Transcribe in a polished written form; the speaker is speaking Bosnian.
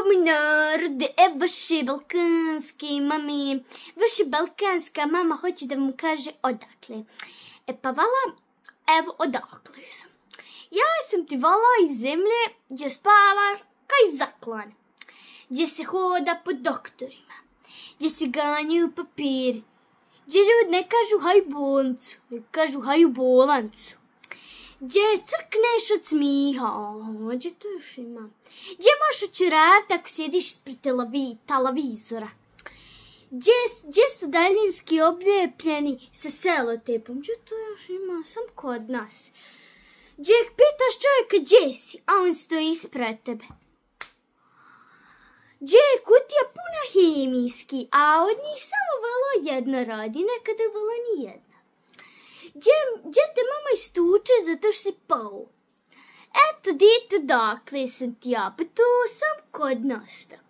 moj narode, vaše balkanske mame, vaša balkanska mama hoće da vam kaže odakle. Pa vala, evo odakle sam. Ja sam ti vala iz zemlje gdje spavaš kaj zaklan, gdje se hoda po doktorima, gdje se ganjaju papiri, gdje ljudi ne kažu haj bolnicu, ne kažu haj u bolancu, gdje crkneš od smiha, gdje to još ima, gdje možeš očeravati ako sjediš ispred televizora, gdje su daljinski oblijepljeni sa selotepom, gdje to još ima, sam kod nas, gdje pitaš čovjeka gdje si, a on stoji ispred tebe. Gdje je kutija puna hemijski, a od njih samo valo jedna radi, nekada valo ni jedna. Gdje te mama istuče zato što si pao. Eto, dito dakle sam ti ja, pa to sam kod nas tako.